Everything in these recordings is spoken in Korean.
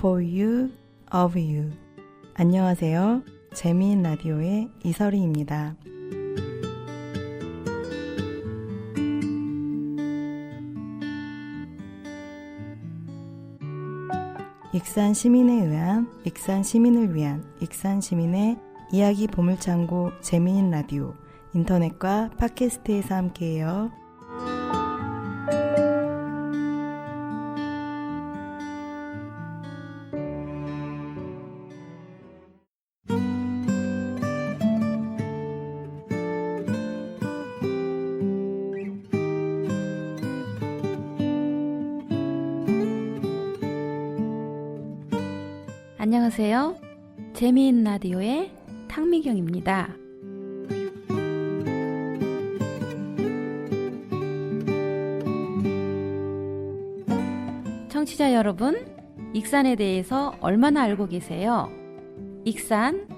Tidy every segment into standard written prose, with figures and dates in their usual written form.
for you, of you. 안녕하세요. 재미있는 라디오의 이설희입니다. 익산 시민에 의한, 익산 시민을 위한, 익산 시민의 이야기 보물창고 재미있는 라디오, 인터넷과 팟캐스트에서 함께해요. 안녕하세요. 재미있는 라디오의 탕미경입니다. 청취자 여러분, 익산에 대해서 얼마나 알고 계세요? 익산,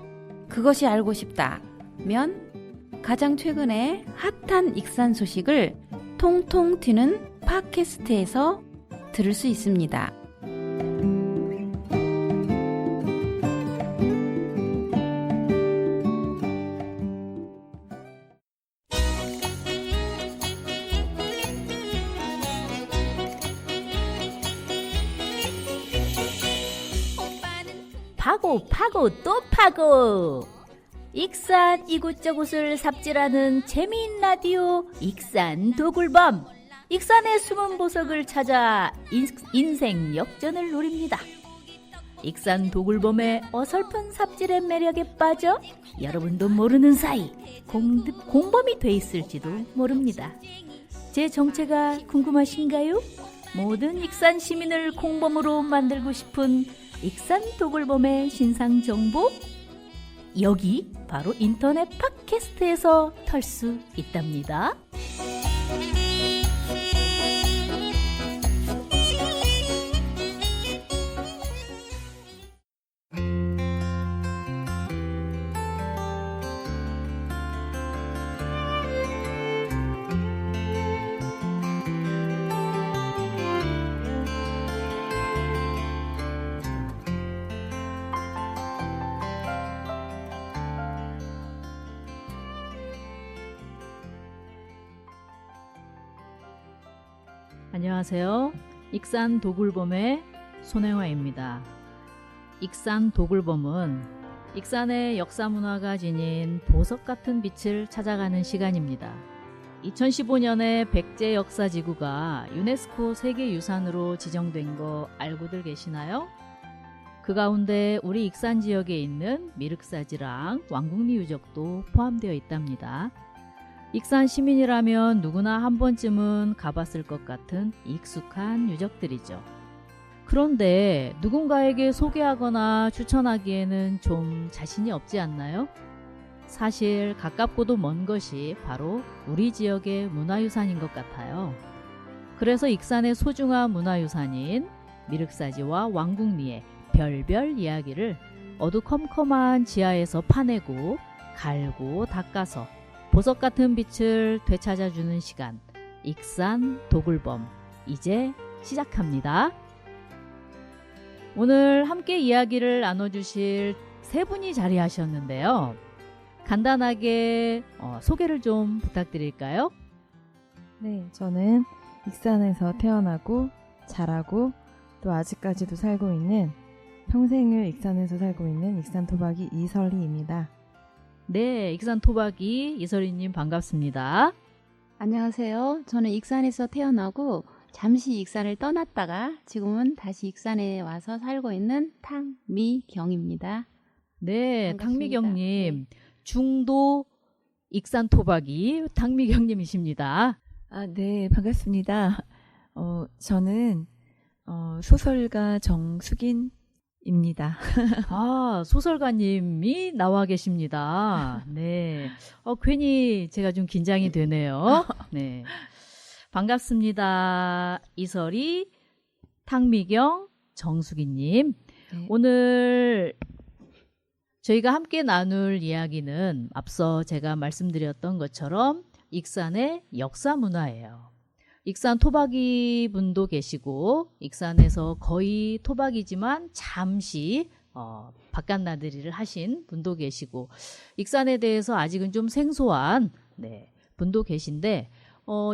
그것이 알고 싶다면 가장 최근에 핫한 익산 소식을 통통 튀는 팟캐스트에서 들을 수 있습니다. 파고 또 파고 익산 이곳저곳을 삽질하는 재미있는 라디오 익산 도굴범. 익산의 숨은 보석을 찾아 인생 역전을 노립니다. 익산 도굴범의 어설픈 삽질의 매력에 빠져 여러분도 모르는 사이 공범이 돼 있을지도 모릅니다. 제 정체가 궁금하신가요? 모든 익산 시민을 공범으로 만들고 싶은 익산 도굴범의 신상 정보? 여기 바로 인터넷 팟캐스트에서 털 수 있답니다. 안녕하세요. 익산 도굴범의 손혜화입니다. 익산 도굴범은 익산의 역사문화가 지닌 보석 같은 빛을 찾아가는 시간입니다. 2015년에 백제역사지구가 유네스코 세계유산으로 지정된 거 알고들 계시나요? 그 가운데 우리 익산 지역에 있는 미륵사지랑 왕궁리 유적도 포함되어 있답니다. 익산 시민이라면 누구나 한 번쯤은 가봤을 것 같은 익숙한 유적들이죠. 그런데 누군가에게 소개하거나 추천하기에는 좀 자신이 없지 않나요? 사실 가깝고도 먼 것이 바로 우리 지역의 문화유산인 것 같아요. 그래서 익산의 소중한 문화유산인 미륵사지와 왕궁리의 별별 이야기를 어두컴컴한 지하에서 파내고 갈고 닦아서 보석 같은 빛을 되찾아주는 시간, 익산 도굴범, 이제 시작합니다. 오늘 함께 이야기를 나눠주실 세 분이 자리하셨는데요. 간단하게 소개를 좀 부탁드릴까요? 네, 저는 익산에서 태어나고 자라고 또 아직까지도 살고 있는, 평생을 익산에서 살고 있는 익산 토박이 이설희입니다. 네, 익산 토박이 이설희님 반갑습니다. 안녕하세요. 저는 익산에서 태어나고 잠시 익산을 떠났다가 지금은 다시 익산에 와서 살고 있는 탕미경입니다. 네, 반갑습니다. 탕미경님, 중도 익산 토박이 탕미경님이십니다. 네, 반갑습니다. 저는 소설가 정숙인입니다. 소설가님이 나와 계십니다. 네. 괜히 제가 좀 긴장이 되네요. 네. 반갑습니다. 이설희, 탕미경, 정숙이님. 네. 오늘 저희가 함께 나눌 이야기는 앞서 제가 말씀드렸던 것처럼 익산의 역사 문화예요. 익산 토박이 분도 계시고 익산에서 거의 토박이지만 잠시 바깥 나들이를 하신 분도 계시고 익산에 대해서 아직은 좀 생소한 분도 계신데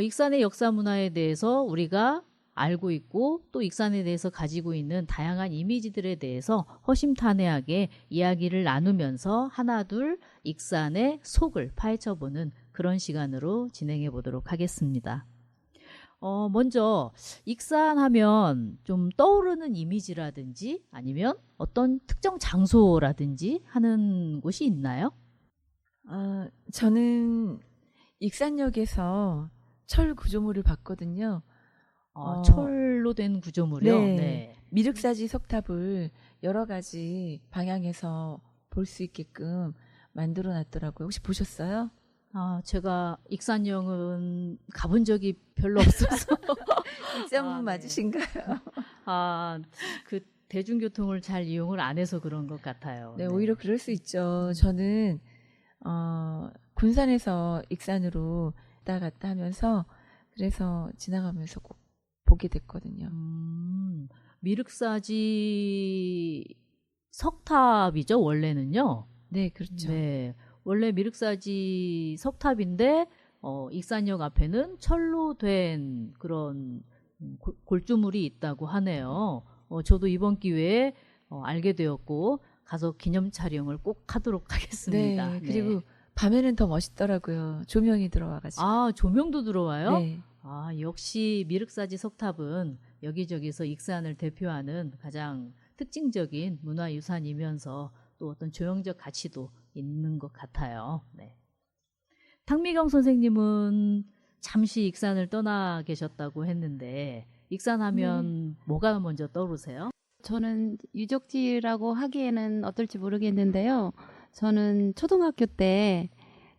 익산의 역사 문화에 대해서 우리가 알고 있고 또 익산에 대해서 가지고 있는 다양한 이미지들에 대해서 허심탄회하게 이야기를 나누면서 하나둘 익산의 속을 파헤쳐보는 그런 시간으로 진행해 보도록 하겠습니다. 먼저 익산하면 좀 떠오르는 이미지라든지 아니면 어떤 특정 장소라든지 하는 곳이 있나요? 저는 익산역에서 철 구조물을 봤거든요. 철로 된 구조물이요? 네. 미륵사지 석탑을 여러 가지 방향에서 볼 수 있게끔 만들어 놨더라고요. 혹시 보셨어요? 제가 익산역은 가본 적이 별로 없어서. 익산분 네. 맞으신가요? 그 대중교통을 잘 이용을 안 해서 그런 것 같아요. 네, 오히려 그럴 수 있죠. 저는 군산에서 익산으로 왔다 갔다 하면서 그래서 지나가면서 꼭 보게 됐거든요. 미륵사지 석탑이죠, 원래는요? 네, 그렇죠. 네. 원래 미륵사지 석탑인데 익산역 앞에는 철로 된 그런 골주물이 있다고 하네요. 저도 이번 기회에 알게 되었고 가서 기념 촬영을 꼭 하도록 하겠습니다. 네, 그리고 밤에는 더 멋있더라고요. 조명이 들어와가지고. 조명도 들어와요? 네. 역시 미륵사지 석탑은 여기저기서 익산을 대표하는 가장 특징적인 문화유산이면서 또 어떤 조형적 가치도 있는 것 같아요. 네. 탕미경 선생님은 잠시 익산을 떠나 계셨다고 했는데 익산하면 뭐가 먼저 떠오르세요? 저는 유적지라고 하기에는 어떨지 모르겠는데요. 저는 초등학교 때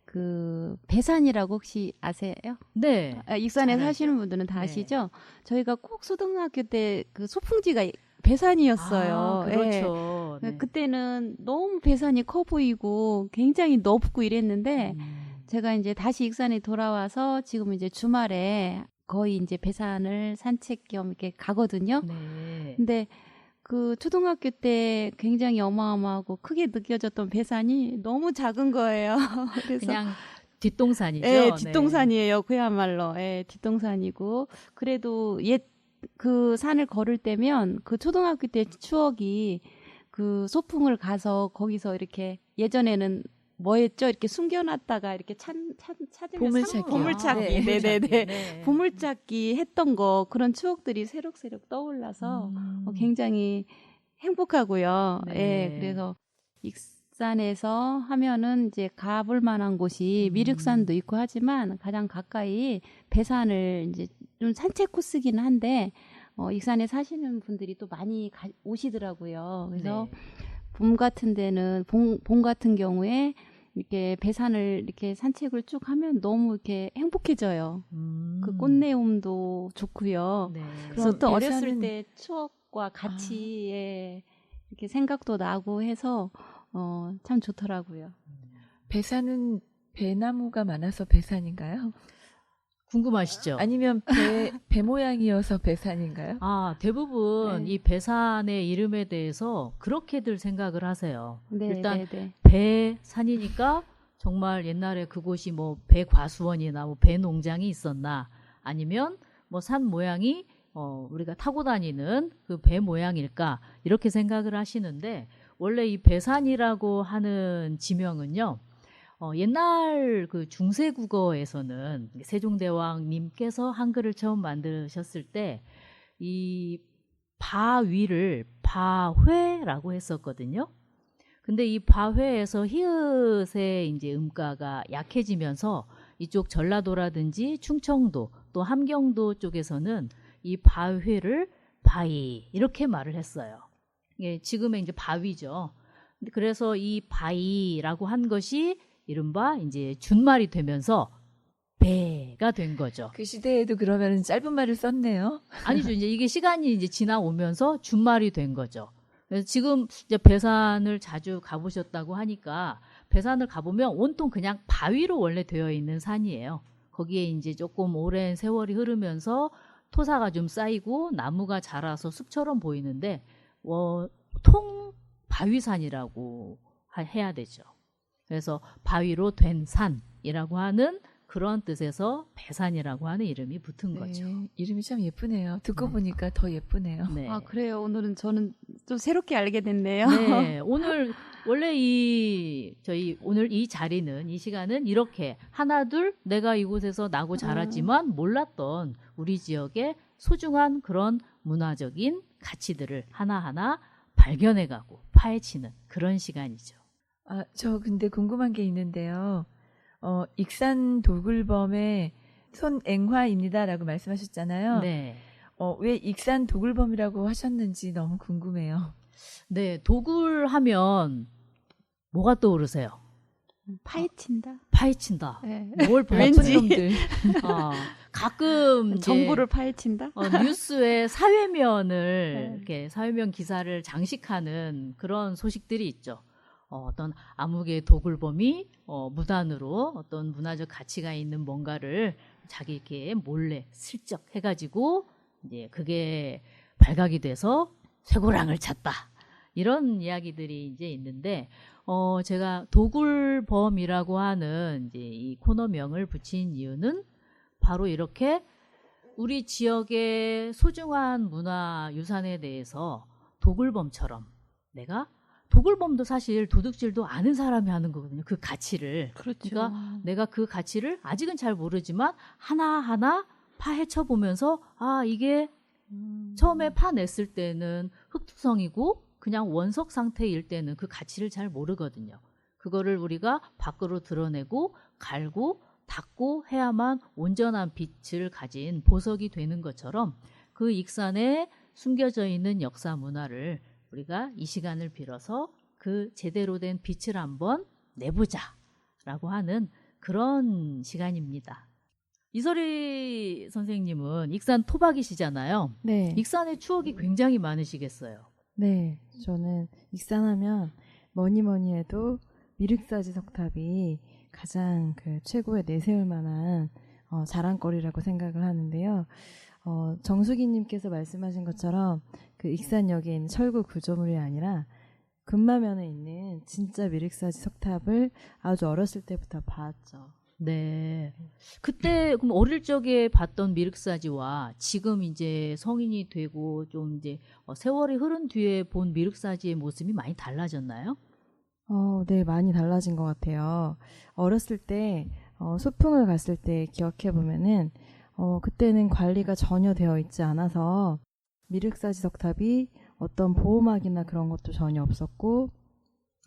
그 배산이라고 혹시 아세요? 네. 익산에 잘 사시는 분들은 다 네. 아시죠? 저희가 꼭 초등학교 때 그 소풍지가 배산이었어요. 그렇죠. 예. 네. 그때는 너무 배산이 커 보이고 굉장히 넓고 이랬는데 제가 이제 다시 익산에 돌아와서 지금 이제 주말에 거의 이제 배산을 산책 겸 이렇게 가거든요. 네. 근데 그 초등학교 때 굉장히 어마어마하고 크게 느껴졌던 배산이 너무 작은 거예요. 그래서 그냥 뒷동산이죠. 예, 뒷동산이에요. 그야말로. 예, 뒷동산이고 그래도 그 산을 걸을 때면 그 초등학교 때 추억이 그 소풍을 가서 거기서 이렇게 예전에는 뭐였죠? 이렇게 숨겨놨다가 이렇게 찾으면 보물찾기. 보물찾기. 네, 네네네. 네. 보물찾기 했던 거 그런 추억들이 새록새록 떠올라서 굉장히 행복하고요. 네. 예, 그래서 익산에서 하면은 이제 가볼 만한 곳이 미륵산도 있고 하지만 가장 가까이 배산을 이제 좀 산책 코스기는 한데 익산에 사시는 분들이 또 많이 오시더라고요. 그래서 네. 봄 같은 데는 봄 같은 경우에 이렇게 배산을 이렇게 산책을 쭉 하면 너무 이렇게 행복해져요. 그 꽃내음도 좋고요. 네. 그래서 또 배산은- 어렸을 때 추억과 같이 이렇게 생각도 나고 해서 참 좋더라고요. 배산은 배나무가 많아서 배산인가요? 궁금하시죠? 아니면 배 모양이어서 배산인가요? 대부분 네. 이 배산의 이름에 대해서 그렇게들 생각을 하세요. 네, 일단 네, 네. 배산이니까 정말 옛날에 그곳이 뭐 배과수원이나 뭐 배농장이 있었나 아니면 뭐 산 모양이 우리가 타고 다니는 그 배 모양일까 이렇게 생각을 하시는데 원래 이 배산이라고 하는 지명은요. 옛날 그 중세국어에서는 세종대왕님께서 한글을 처음 만드셨을 때 이 바위를 바회라고 했었거든요. 근데 이 바회에서 히읗의 이제 음가가 약해지면서 이쪽 전라도라든지 충청도 또 함경도 쪽에서는 이 바회를 바위 이렇게 말을 했어요. 예, 지금의 이제 바위죠. 그래서 이 바위라고 한 것이 이른바 이제 준말이 되면서 배가 된 거죠. 그 시대에도 그러면 짧은 말을 썼네요. 아니죠. 이제 이게 시간이 이제 지나오면서 준말이 된 거죠. 그래서 지금 이제 배산을 자주 가보셨다고 하니까 배산을 가보면 온통 그냥 바위로 원래 되어 있는 산이에요. 거기에 이제 조금 오랜 세월이 흐르면서 토사가 좀 쌓이고 나무가 자라서 숲처럼 보이는데 통바위산이라고 해야 되죠. 그래서 바위로 된 산이라고 하는 그런 뜻에서 배산이라고 하는 이름이 붙은 거죠. 네, 이름이 참 예쁘네요. 듣고 네. 보니까 더 예쁘네요. 네. 아, 그래요. 오늘은 저는 좀 새롭게 알게 됐네요. 네, 오늘 원래 오늘 이 자리는 이 시간은 이렇게 하나둘 내가 이곳에서 나고 자랐지만 몰랐던 우리 지역의 소중한 그런 문화적인 가치들을 하나하나 발견해가고 파헤치는 그런 시간이죠. 아, 저 근데 궁금한 게 있는데요. 익산 도굴범의 손앵화입니다라고 말씀하셨잖아요. 네. 왜 익산 도굴범이라고 하셨는지 너무 궁금해요. 네, 도굴하면 뭐가 떠오르세요? 파헤친다. 파헤친다. 네. 뭘 왠지. 나쁜 놈들. 가끔 이제 정보를 파헤친다. 뉴스의 사회면을 네. 이렇게 사회면 기사를 장식하는 그런 소식들이 있죠. 어떤 암흑의 도굴범이 무단으로 어떤 문화적 가치가 있는 뭔가를 자기에게 몰래 슬쩍 해가지고 이제 그게 발각이 돼서 쇠고랑을 찼다. 이런 이야기들이 이제 있는데 제가 도굴범이라고 하는 이제 이 코너명을 붙인 이유는 바로 이렇게 우리 지역의 소중한 문화 유산에 대해서 도굴범처럼 내가 도굴범도 사실 도둑질도 아는 사람이 하는 거거든요. 그 가치를. 그렇죠. 그러니까 내가 그 가치를 아직은 잘 모르지만 하나하나 파헤쳐 보면서 이게 처음에 파냈을 때는 흙투성이고 그냥 원석 상태일 때는 그 가치를 잘 모르거든요. 그거를 우리가 밖으로 드러내고 갈고 닦고 해야만 온전한 빛을 가진 보석이 되는 것처럼 그 익산에 숨겨져 있는 역사 문화를 우리가 이 시간을 빌어서 그 제대로 된 빛을 한번 내보자라고 하는 그런 시간입니다. 이설희 선생님은 익산 토박이시잖아요. 네. 익산의 추억이 굉장히 많으시겠어요. 네. 저는 익산하면 뭐니 해도 미륵사지 석탑이 가장 그 최고의 내세울 만한 자랑거리라고 생각을 하는데요. 정수기님께서 말씀하신 것처럼 그 익산역에 있는 철구 구조물이 아니라 금마면에 있는 진짜 미륵사지 석탑을 아주 어렸을 때부터 봤죠. 네. 그때 그럼 어릴 적에 봤던 미륵사지와 지금 이제 성인이 되고 좀 이제 세월이 흐른 뒤에 본 미륵사지의 모습이 많이 달라졌나요? 네, 많이 달라진 것 같아요. 어렸을 때 소풍을 갔을 때 기억해 보면은 그때는 관리가 전혀 되어 있지 않아서 미륵사지 석탑이 어떤 보호막이나 그런 것도 전혀 없었고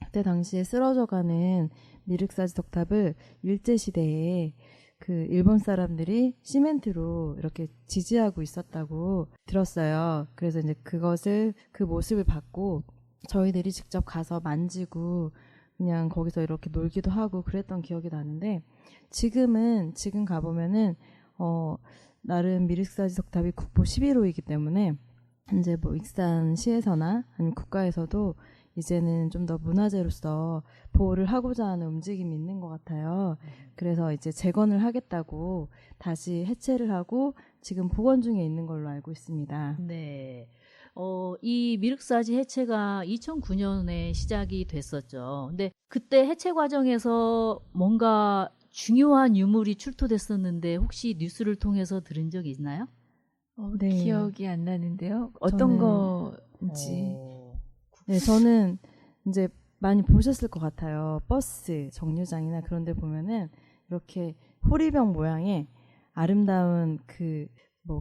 그때 당시에 쓰러져가는 미륵사지 석탑을 일제시대에 그 일본 사람들이 시멘트로 이렇게 지지하고 있었다고 들었어요. 그래서 이제 그 모습을 받고 저희들이 직접 가서 만지고 그냥 거기서 이렇게 놀기도 하고 그랬던 기억이 나는데 지금 가보면은 나름 미륵사지 석탑이 국보 11호이기 때문에 이제 뭐 익산시에서나 아니면 국가에서도 이제는 좀 더 문화재로서 보호를 하고자 하는 움직임이 있는 것 같아요. 그래서 이제 재건을 하겠다고 다시 해체를 하고 지금 복원 중에 있는 걸로 알고 있습니다. 네. 이 미륵사지 해체가 2009년에 시작이 됐었죠. 근데 그때 해체 과정에서 뭔가 중요한 유물이 출토됐었는데 혹시 뉴스를 통해서 들은 적 있나요? 네. 기억이 안 나는데요. 어떤 건지. 네, 저는 이제 많이 보셨을 것 같아요. 버스 정류장이나 그런 데 보면은 이렇게 호리병 모양의 아름다운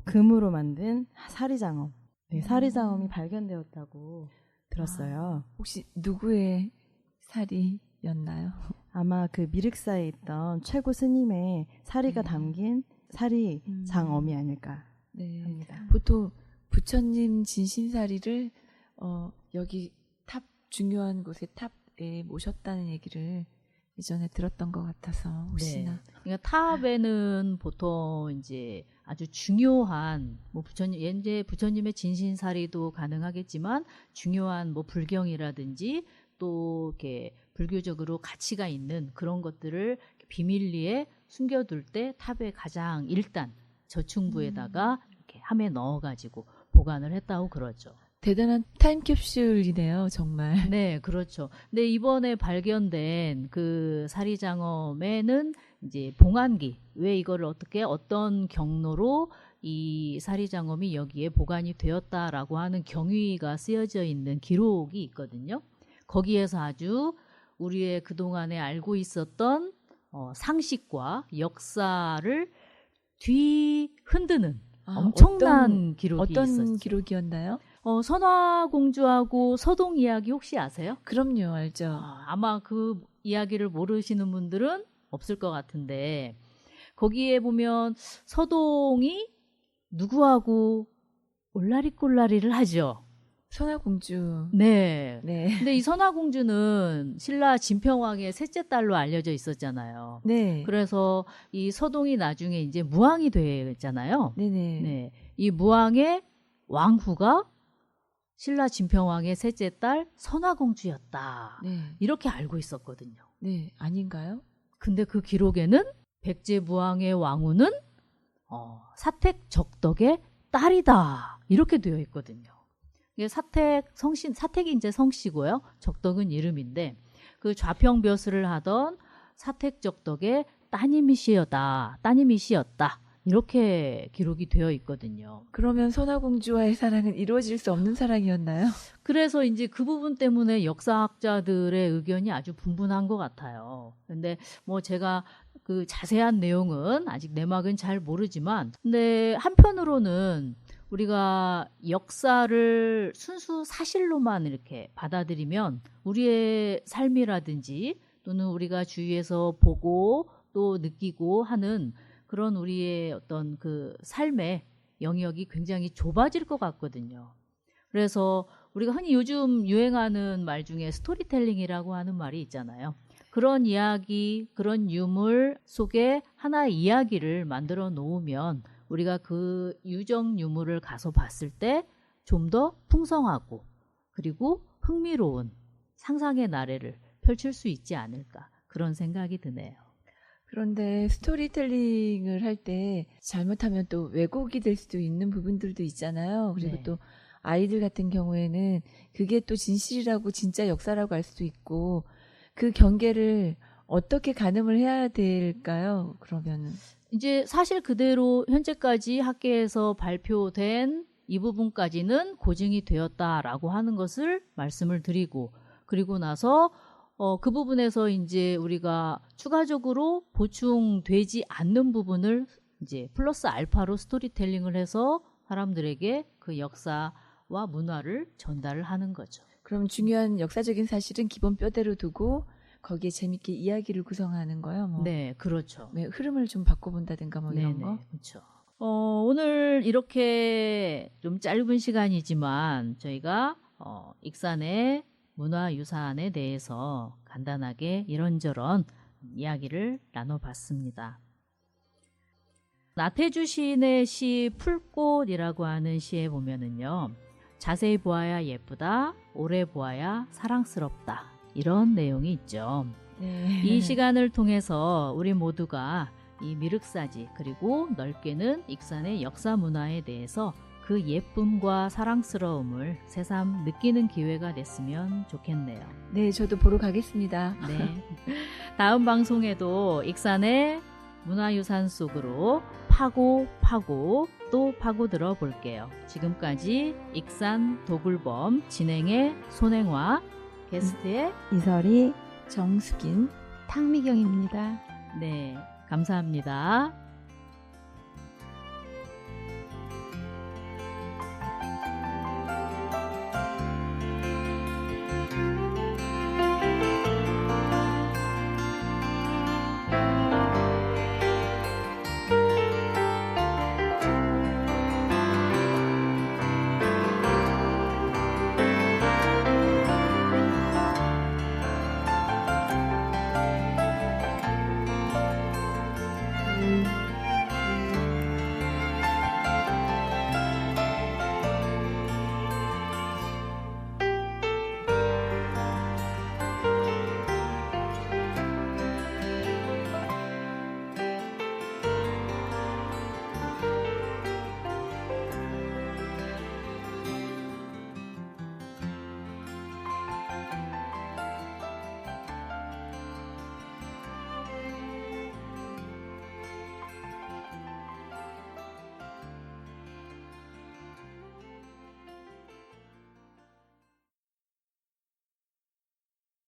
금으로 만든 사리장엄. 네, 사리장엄이 발견되었다고 들었어요. 혹시 누구의 살이였나요? 아마 그 미륵사에 있던 최고 스님의 사리가 담긴 사리장엄이 아닐까 네. 합니다. 보통 부처님 진신사리를 여기 중요한 곳에 탑에 모셨다는 얘기를 예전에 들었던 것 같아서 혹시나. 네. 그러니까 탑에는 보통 이제 아주 중요한 뭐 부처님의 진신사리도 가능하겠지만 중요한 뭐 불경이라든지 또 이렇게 불교적으로 가치가 있는 그런 것들을 비밀리에 숨겨둘 때 탑의 가장 1단 저층부에다가 이렇게 함에 넣어가지고 보관을 했다고 그러죠. 대단한 타임캡슐이네요, 정말. 네, 그렇죠. 근데 이번에 발견된 그 사리장엄에는 이제 봉안기, 왜 이거를 어떻게 어떤 경로로 이 사리장엄이 여기에 보관이 되었다라고 하는 경위가 쓰여져 있는 기록이 있거든요. 거기에서 아주 우리의 그동안에 알고 있었던 상식과 역사를 뒤흔드는 엄청난 기록이 어떤 있었죠. 기록이었나요? 선화공주하고 서동 이야기 혹시 아세요? 그럼요, 알죠. 아마 그 이야기를 모르시는 분들은 없을 것 같은데 거기에 보면 서동이 누구하고 올라리꼴라리를 하죠. 선화공주. 네. 네. 근데 이 선화공주는 신라 진평왕의 셋째 딸로 알려져 있었잖아요. 네. 그래서 이 서동이 나중에 이제 무왕이 되잖아요. 네네. 네. 이 무왕의 왕후가 신라 진평왕의 셋째 딸 선화공주였다. 네. 이렇게 알고 있었거든요. 네. 아닌가요? 근데 그 기록에는 백제무왕의 왕후는 사택적덕의 딸이다. 이렇게 되어 있거든요. 이게 사택이 이제 성씨고요. 적덕은 이름인데 그 좌평벼슬을 하던 사택적덕의 따님이시였다. 이렇게 기록이 되어 있거든요. 그러면 선화공주와의 사랑은 이루어질 수 없는 사랑이었나요? 그래서 이제 그 부분 때문에 역사학자들의 의견이 아주 분분한 것 같아요. 근데 뭐 제가 그 자세한 내용은 아직 내막은 잘 모르지만, 근데 한편으로는 우리가 역사를 순수 사실로만 이렇게 받아들이면 우리의 삶이라든지 또는 우리가 주위에서 보고 또 느끼고 하는 그런 우리의 어떤 그 삶의 영역이 굉장히 좁아질 것 같거든요. 그래서 우리가 흔히 요즘 유행하는 말 중에 스토리텔링이라고 하는 말이 있잖아요. 그런 이야기, 그런 유물 속에 하나의 이야기를 만들어 놓으면 우리가 그 유적 유물을 가서 봤을 때 좀 더 풍성하고 그리고 흥미로운 상상의 나래를 펼칠 수 있지 않을까, 그런 생각이 드네요. 그런데 스토리텔링을 할 때 잘못하면 또 왜곡이 될 수도 있는 부분들도 있잖아요. 그리고 네. 또 아이들 같은 경우에는 그게 또 진실이라고 진짜 역사라고 할 수도 있고, 그 경계를 어떻게 가늠을 해야 될까요? 그러면은 이제 사실 그대로 현재까지 학계에서 발표된 이 부분까지는 고증이 되었다라고 하는 것을 말씀을 드리고, 그리고 나서 그 부분에서 이제 우리가 추가적으로 보충되지 않는 부분을 이제 플러스 알파로 스토리텔링을 해서 사람들에게 그 역사와 문화를 전달을 하는 거죠. 그럼 중요한 역사적인 사실은 기본 뼈대로 두고 거기에 재밌게 이야기를 구성하는 거요. 뭐 네, 그렇죠. 네, 흐름을 좀 바꿔본다든가 뭐 이런 거. 그렇죠. 오늘 이렇게 좀 짧은 시간이지만 저희가 익산의 문화유산에 대해서 간단하게 이런저런 이야기를 나눠봤습니다. 나태주 시인의 시 풀꽃이라고 하는 시에 보면은요, 자세히 보아야 예쁘다, 오래 보아야 사랑스럽다, 이런 내용이 있죠. 네. 이 시간을 통해서 우리 모두가 이 미륵사지 그리고 넓게는 익산의 역사 문화에 대해서 그 예쁨과 사랑스러움을 새삼 느끼는 기회가 됐으면 좋겠네요. 네, 저도 보러 가겠습니다. 네. 다음 방송에도 익산의 문화유산 속으로 파고 또 파고들어 볼게요. 지금까지 익산 도굴범 진행의 손행화, 게스트의 이설이 정숙인. 탕미경입니다. 네, 감사합니다.